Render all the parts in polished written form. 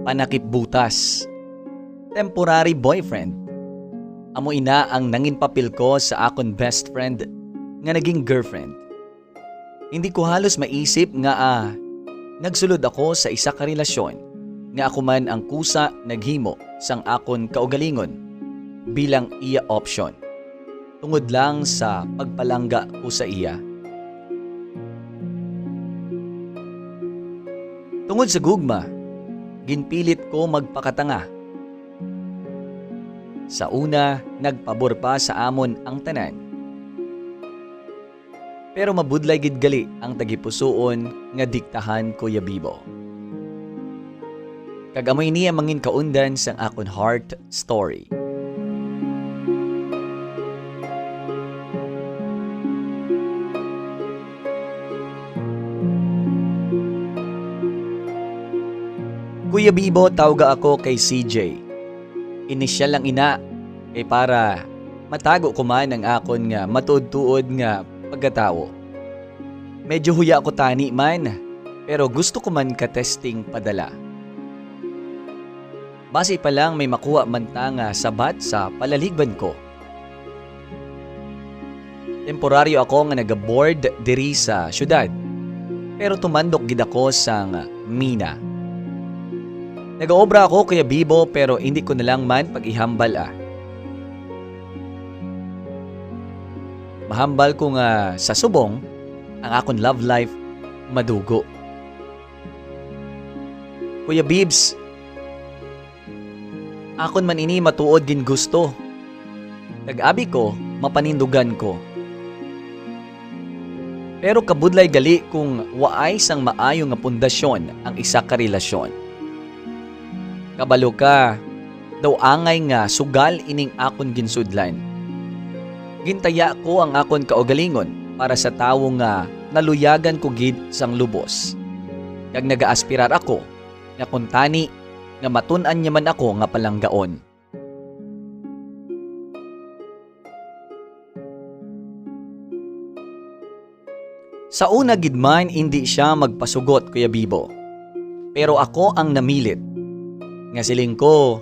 panakip butas, temporary boyfriend. Amo ina ang nangin papel ko sa akon best friend nga naging girlfriend. Hindi ko halos maisip nga nagsulod ako sa isa ka relasyon nga ako man ang kusa naghimo sang akon kaugalingon bilang iya option. Tungod lang sa pagpalangga ko sa iya. Tungod sa gugma, ginpilit ko magpakatanga. Sa una, nagpabor pa sa amon ang tanan. Pero mabudlay gid gali ang tagipusoon nga diktahan Kuya Bibo. Kagamoy niya mangin kaundan sang akon heart story. Kuya Bibo, tawga ako kay CJ. Inisyal lang ina kay para matago ko man ang akon nga matuod-tuod nga pagkatao. Medyo huya ako tani man, pero gusto ko man ka-testing padala. Base pa lang may makuha man ta nga sabat sa palaligban ko. Temporaryo ako nga nag-board diri sa syudad, pero tumandok gid ako sang mina. Nag-obra ako Kuya Bibo pero hindi ko na lang man pag-ihambal Mahambal ko nga sa subong ang akon love life madugo. Kuya Bibs, akon man ini matuod gin gusto. Tag-abi ko, mapanindugan ko. Pero kabudlay gali kung waay sang maayo nga pundasyon ang isa ka relasyon. Kabalo ka, daw angay nga sugal ining akon ginsudlan. Gintaya ko ang akon kaugalingon para sa tawo nga naluyagan ko gid sang lubos. Kag nagaaspirar ako nga kuntani nga matun-an niya man ako nga palanggaon. Sa una gid man hindi siya magpasugot Kuya Bibo. Pero ako ang namilit. Nga siling ko,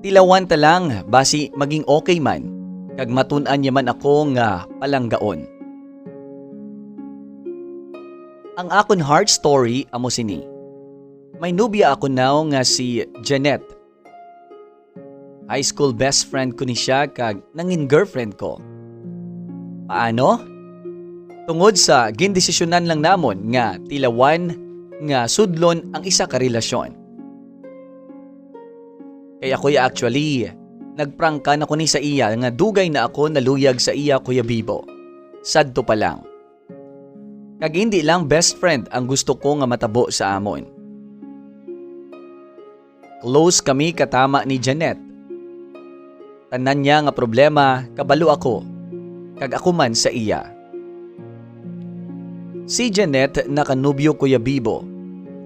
tilawan ta lang basi maging okay man, kag matun-an niya man ako nga palanggaon. Ang akon heart story amo sini. May nubya ako now nga si Janet. High school best friend ko ni siya kag nangin girlfriend ko. Paano? Tungod sa gindesisyonan lang namon nga tilawan nga sudlon ang isa ka relasyon. Kaya kuya actually, nagprangkan ako ni sa iya nga dugay na ako naluyag sa iya Kuya Bibo. Sadto pa lang. Kag hindi lang best friend ang gusto ko nga matabo sa amon. Close kami katama ni Janet. Tanan niya nga problema, kabalo ako. Kag ako man sa iya. Si Janet nakanubyo Kuya Bibo.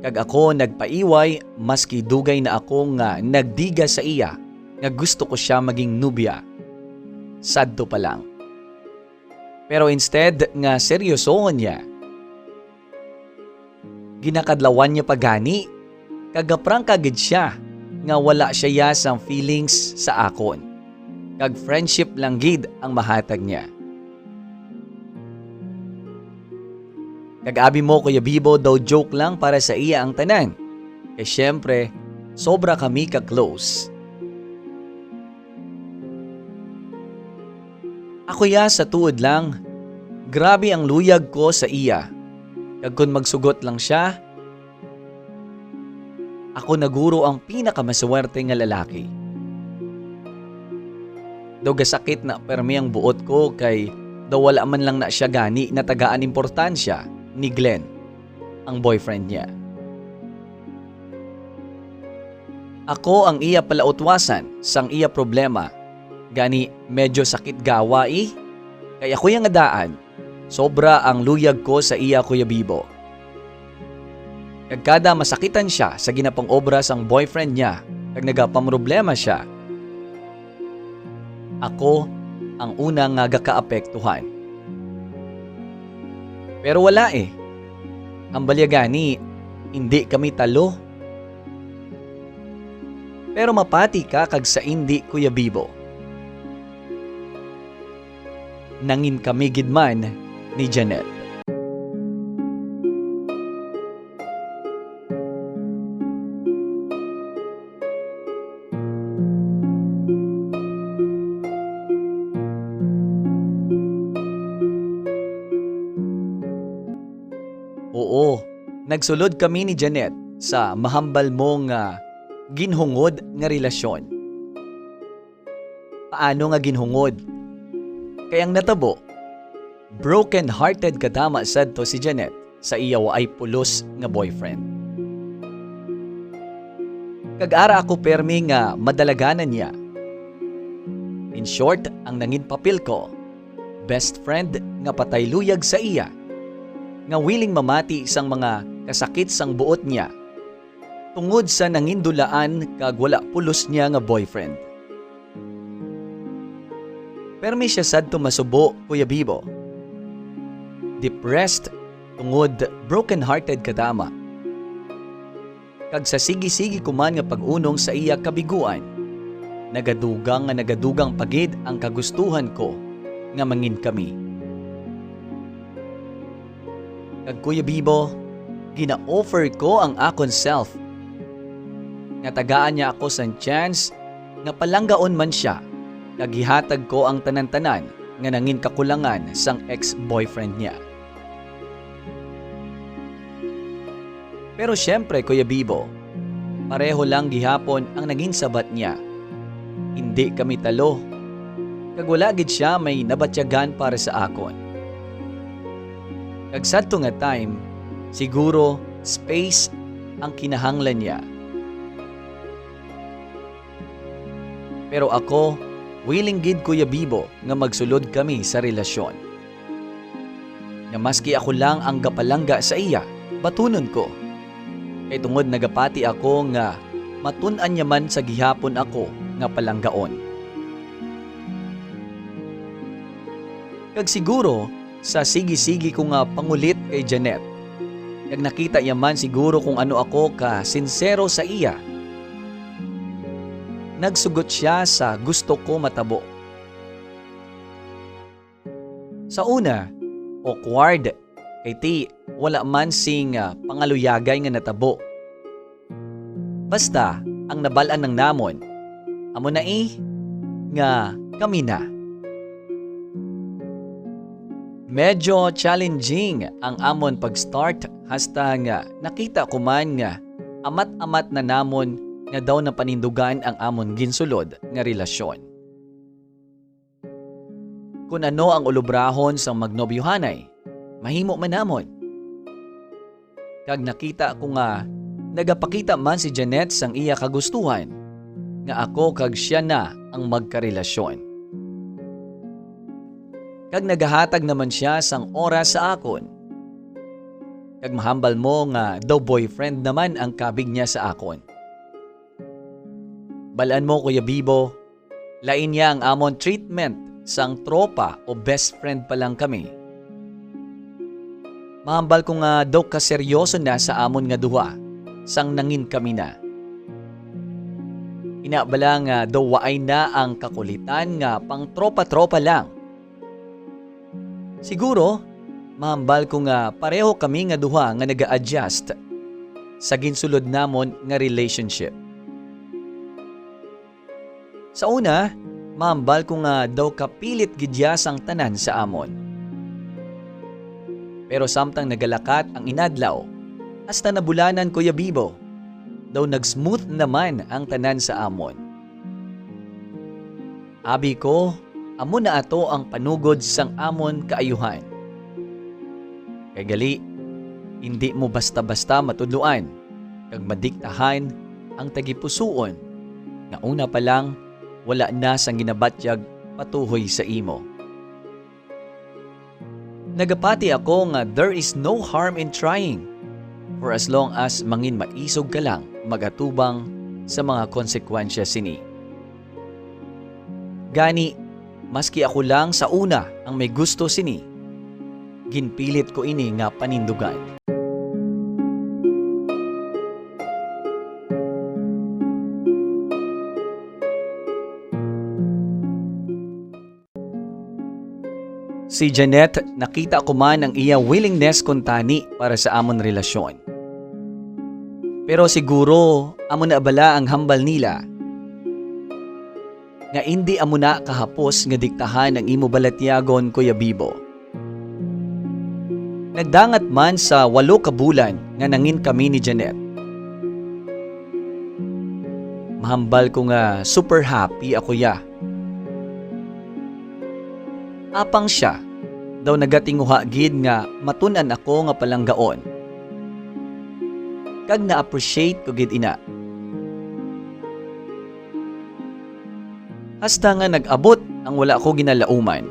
Kag ako nagpaiway maski dugay na ako nga nagdiga sa iya nga gusto ko siya maging nubya. Sadto pa lang. Pero instead nga seryosohon niya. Ginakadlawan niya pagani kagaprang kagid siya nga wala siya yasang feelings sa akon. Kag friendship lang gid ang mahatag niya. Kag-abi mo Kuya Bibo daw joke lang para sa iya ang tanan. Eh syempre, sobra kami ka-close. Ako ya sa tuod lang, grabe ang luyag ko sa iya. Kag kung magsugot lang siya, ako naguro ang pinakamaswerte nga lalaki. Daw gasakit na permi ang buot ko kay daw wala man lang na siya gani na tagaan importansya ni Glenn, ang boyfriend niya. Ako ang iya palautwasan sang iya problema. Gani medyo sakit gawa kaya ko yung adaan. Sobra ang luyag ko sa iya Kuya Bibo. Kag kada masakitan siya sa ginapang obra sang boyfriend niya kag nagapamroblema siya, ako ang unang nga gakaapektuhan. Pero wala Ang balyagani, hindi kami talo. Pero mapati ka kag sa indi, Kuya Bibo. Nangin kami gidman ni Janet. Oo, nagsulod kami ni Janet sa mahambal mong ginhungod nga relasyon. Paano nga ginhungod? Kayang natabo, broken-hearted kadama sadto si Janet sa iya ay pulos nga boyfriend. Kag-ara ako permi nga madalaganan niya. In short, ang nangin papel ko, best friend nga patayluyag sa iya, nga willing mamati isang mga kasakit sang buot niya, tungod sa nangindulaan kag wala pulos niya nga boyfriend. Permi siya sadto masubo, Kuya Bibo. Depressed tungod broken-hearted kadama. Kag sa sigi-sigi kuman nga pag-unong sa iya kabiguan, nagadugang pagid ang kagustuhan ko nga mangin kami. Kag Kuya Bibo, gina-offer ko ang akon self. Nga tagaan niya ako sa chance nga palanggaon man siya, kag gihatag ko ang tanan-tanan nga nangin kakulangan sang ex-boyfriend niya. Pero syempre, Kuya Bibo, pareho lang gihapon ang naging sabat niya. Hindi kami talo. Kag wala gid siya may nabatyagan para sa akon. Kag sadto nga time, siguro space ang kinahanglan niya. Pero ako, willing gid, Kuya Bibo, nga magsulod kami sa relasyon. Nga maski ako lang ang gapalangga sa iya, batunon ko. Kay tungod nagapati ako nga matun-an niya man sa gihapon ako nga palanggaon. Kag siguro, sa sigi-sigi ko nga pangulit kay Janet, kag nakita niya man siguro kung ano ako ka sincero sa iya, nagsugot siya sa gusto ko matabo. Sa una, awkward, kay ti wala man sing pangaluyagay nga natabo. Basta, ang nabalaan ng namon, amo na nga kami na. Medyo challenging ang amon pag-start hasta nga nakita ko man nga amat-amat na namon nga daw na panindugan ang amon ginsulod nga relasyon. Kung ano ang ulubrahon sa magnobyuhanay, mahimo man namon. Kag nakita ko nga nagapakita man si Janet sang iya kagustuhan nga ako kag siya na ang magkarelasyon. Kag nagahatag naman siya sang oras sa akon. Kag mahambal mo nga daw boyfriend naman ang kabig niya sa akon. Balaan mo, Kuya Bibo, lain niya ang amon treatment sang tropa o best friend pa lang kami. Mahambal ko nga daw kaseryoso na sa amon nga duha, sang nangin kami na. Inabala nga daw waay na ang kakulitan nga pang tropa-tropa lang. Siguro, mahambal ko nga pareho kami nga duha nga nag-a-adjust sa ginsulod namon nga relationship. Sa una, mahambal ko nga daw kapilit gidya sang tanan sa amon. Pero samtang nagalakat ang inadlaw, hasta nabulanan, Kuya Bibo, daw nag-smooth naman ang tanan sa amon. Abi ko, amo na ato ang panugod sang amon kaayuhan. Kay gali, hindi mo basta-basta matudluan, kag madiktahan ang tagipusuon, na una pa lang, wala na sang ginabatyag patuhoy sa imo. Nagapati ako nga there is no harm in trying, for as long as mangin maisog ka lang magatubang sa mga konsekwensya sini. Gani, maski ako lang sa una ang may gusto sini, ginpilit ko ini nga panindugan. Si Janet, nakita ko man ang iya willingness kuntani para sa amon relasyon. Pero siguro amo na abala ang hambal nila nga hindi amo na kahapos nga diktahan ang imo balatyagon, Kuya Bibo. Nagdangat man sa 8 ka bulan nga nangin kami ni Janet. Mahambal ko nga super happy ako ya. Apang siya, daw nagatinguha gid nga matunan ako nga palanggaon. Kag na-appreciate ko gid ina. Hasta nga nag-abot ang wala ko ginalauman.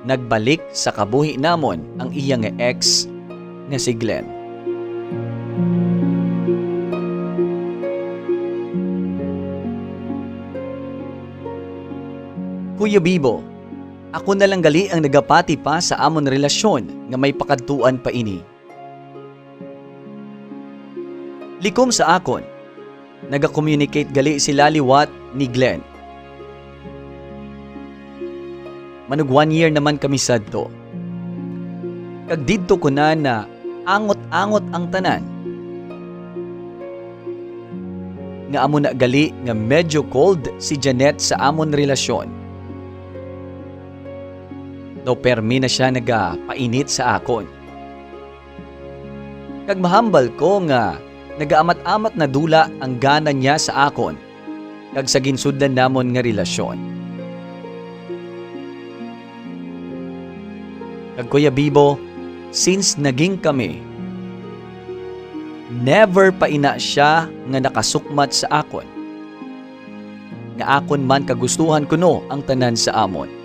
Nagbalik sa kabuhi namon ang iya nga ex nga si Glenn. Kuya Bibo, ako na lang gali ang nagapati pa sa amon relasyon nga may pakadtuan pa ini. Likom sa akon, naga-communicate gali sila liwat ni Glenn. Manug 1 year naman kami sadto. Kag didto ko na angot-angot ang tanan. Nga amo na gali nga medyo cold si Janet sa amon relasyon. Daw permi na siya nagapainit sa akon. Kag mahambal ko nga nagaamat-amat na dula ang gana niya sa akon kag sa ginsudlan namon nga relasyon. Kag Kuya Bibo, since naging kami, never pa ina siya nga nakasukmat sa akon. Nga akon man kagustuhan kuno ang tanan sa amon.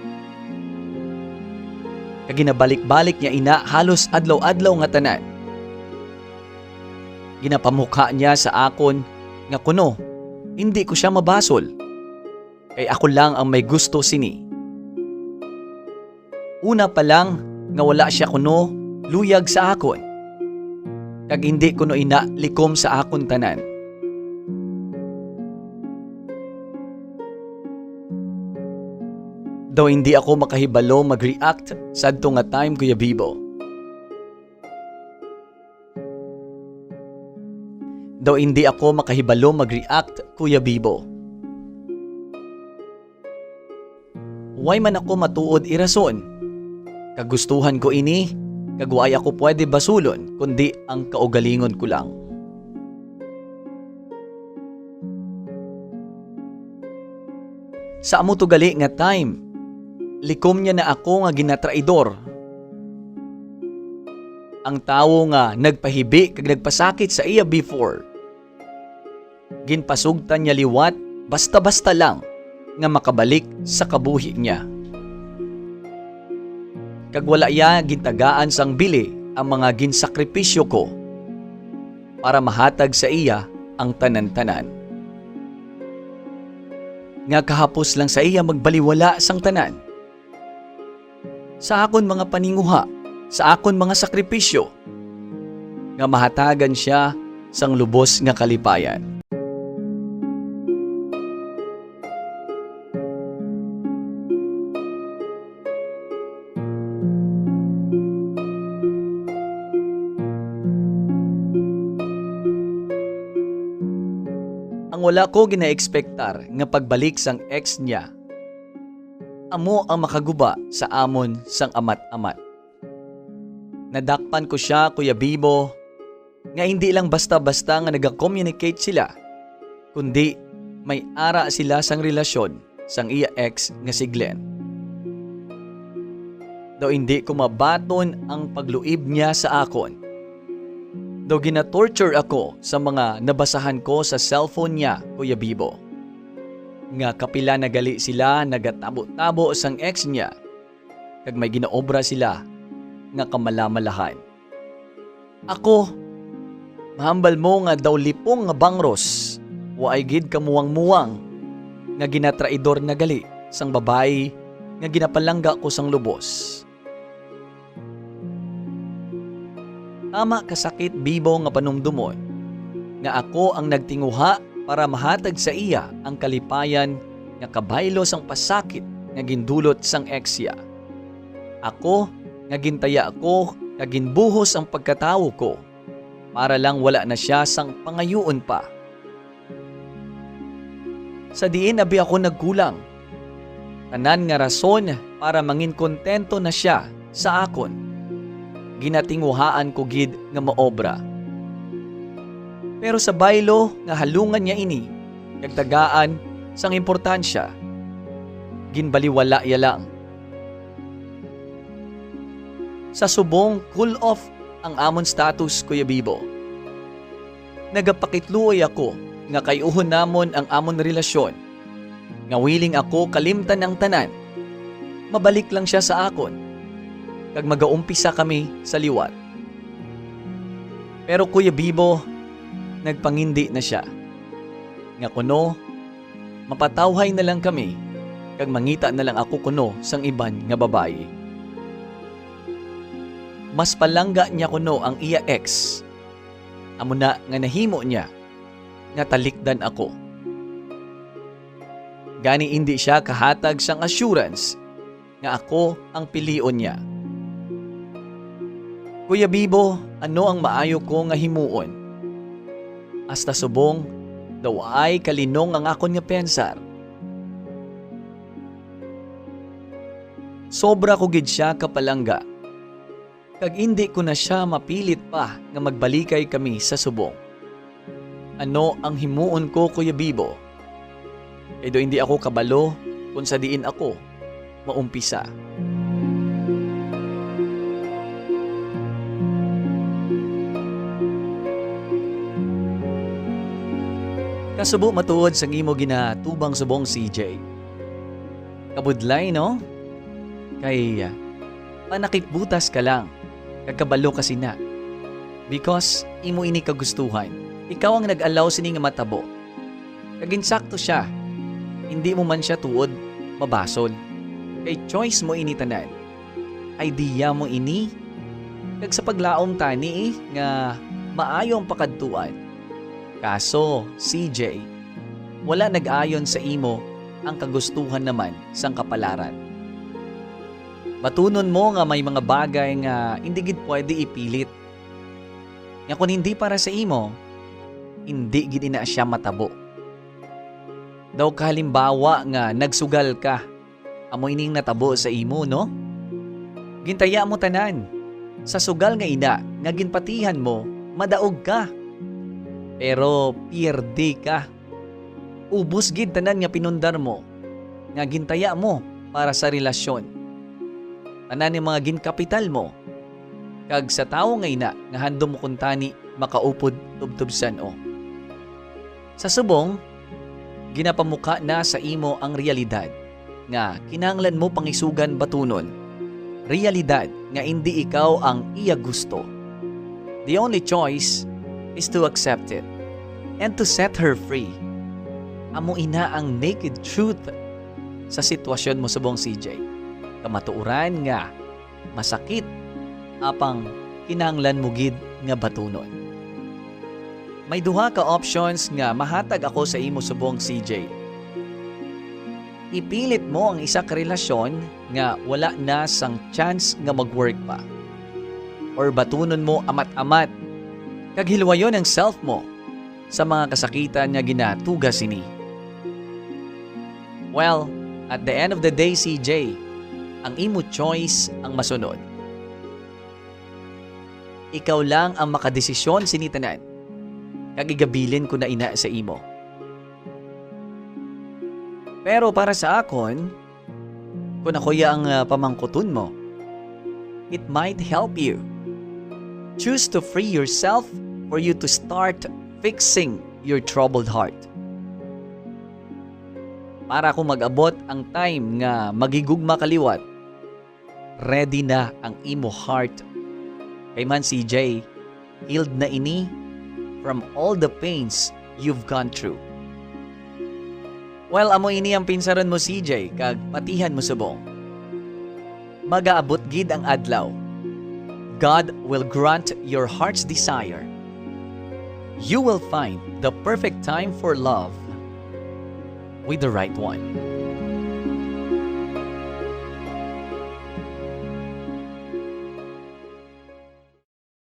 Kag ginabalik-balik niya ina halos adlaw-adlaw nga tanan. Ginapamukha niya sa akon nga kuno, hindi ko siya mabasol. Kay ako lang ang may gusto sini. Una pa lang nga wala siya kuno luyag sa akon. Kag hindi kuno ina likom sa akon tanan. Daw hindi ako makahibalo mag-react sadto nga time, Kuya Bibo. Daw hindi ako makahibalo mag-react, Kuya Bibo. Way man ako matuod irason. Kagustuhan ko ini, kagway ako pwede basulon, kundi ang kaugalingon ko lang. Sa amo to gali nga time, likom niya na ako nga ginatraidor. Ang tawo nga nagpahibi kag nagpasakit sa iya before. Ginpasugtan niya liwat basta-basta lang nga makabalik sa kabuhi niya. Kag wala ya gintagaan sang bili ang mga ginsakripisyo ko para mahatag sa iya ang tanan-tanan. Nga kahapos lang sa iya magbaliwala sang tanan. Sa akon mga paninguha, sa akon mga sakripisyo, nga mahatagan siya sang lubos nga kalipayan. Ang wala ko gina-ekspektar nga pagbalik sang ex niya, amo ang makaguba sa amon sang amat-amat. Nadakpan ko siya, Kuya Bibo, nga hindi lang basta-basta nga nag-communicate sila, kundi may ara sila sang relasyon sang iya ex nga si Glenn. Daw hindi ko mabaton ang pagluib niya sa akon. Daw gina-torture ako sa mga nabasahan ko sa cellphone niya, Kuya Bibo. Nga kapila na gali sila nagatabo-tabo sang ex niya kag may ginaobra sila nga kamalamalahan. Ako, mahambal mo nga daw lipong nga bangros waay gid kamuwang-muwang nga ginatraidor na gali sang babae nga ginapalangga ko sang lubos. Tama kasakit, Bibo, nga panumdumon nga ako ang nagtinguha para mahatag sa iya ang kalipayan nga kabaylo sang pasakit nga gindulot sang eksya. Ako nga gintaya ko nga ginbuhos ang pagkatawo ko para lang wala na siya sang pangayuon pa. Sa diin abi ako nagkulang. Tanan nga rason para mangin kontento na siya sa akon. Ginatinguhaan ko gid nga maobra. Pero sa baylo nga halungan niya ini, kagtagaan sang importansya, ginbaliwala ya lang. Sa subong cool off ang amon status, Kuya Bibo. Nagapakitluoy ako nga kayuhon namon ang amon relasyon. Nga willing ako kalimtan ang tanan. Mabalik lang siya sa akon. Kag magaumpisa kami sa liwat. Pero Kuya Bibo, nagpangindi na siya. Nga kuno, mapatawhay na lang kami kag mangita na lang ako kuno sang iban nga babae. Mas palangga niya kuno ang iya ex. Amo na nga nahimo niya nga talikdan ako. Gani hindi siya kahatag sang assurance nga ako ang pilion niya. Kuya Bibo, ano ang maayo ko nga himuon? Hasta subong, daw ay kalinong ang akon nga pensar. Sobra ko gid siya kapalangga. Kag hindi ko na siya mapilit pa nga magbalikay kami sa subong. Ano ang himuon ko, Kuya Bibo? Kaya do hindi ako kabalo kung sa diin ako maumpisa. Kasubo matuod sang imo ginatubang subong CJ. Kabudlay no? Kay panakitbutas ka lang. Kagkabalo kasi na. Because imo ini kagustuhan. Ikaw ang nag-allow sini nga matabo. Kaginsakto siya. Hindi mo man siya tuod mabasol. Kay choice mo ini tanan. Idea mo ini. Kag sa paglaom tani nga maayo ang pakadtuan. Kaso, CJ, wala nag-ayon sa imo ang kagustuhan naman sang kapalaran. Batunon mo nga may mga bagay nga hindi gid pwede ipilit. Nga kung hindi para sa imo, hindi gid na siya matabo. Daw kahalimbawa nga nagsugal ka, amo ining natabo sa imo, no? Gintaya mo tanan. Sa sugal nga ina, nga ginpatihan mo, madaog ka. Pero pierde ka. Ubos gid tanan nga pinundar mo, nga gintaya mo para sa relasyon. Tanan ni mga ginkapital mo. Kag sa tawo nga ina nga handom mo kuntani makaupod tubtubsan o. Sa subong, ginapamuka na sa imo ang realidad nga kinahanglan mo pangisugan batunon. Realidad nga hindi ikaw ang iya gusto. The only choice is to accept it and to set her free. Amo ina ang naked truth sa sitwasyon mo subong CJ. Kamatuuran nga masakit apang kinahanglan mo gid nga batunon. May duha ka options nga mahatag ako sa imo subong CJ. Ipilit mo ang isa ka relasyon nga wala na sang chance nga mag-work pa. Or batunon mo amat-amat kag hilwayon ang self mo sa mga kasakitan nga ginatugas ini. Well, at the end of the day, CJ, ang imo choice ang masunod. Ikaw lang ang makadesisyon sinitanan. Kag igabilin ko na ina sa imo. Pero para sa akon, kung ako ang pamangkuton mo, it might help you. Choose to free yourself for you to start fixing your troubled heart. Para kung mag-abot ang time nga magigugma kaliwat, ready na ang imo heart. Kay man CJ, healed na ini from all the pains you've gone through. Well, amo ini ang pinsaron mo CJ, kag patihan mo subong. Magaabot gid ang adlaw. God will grant your heart's desire. You will find the perfect time for love with the right one.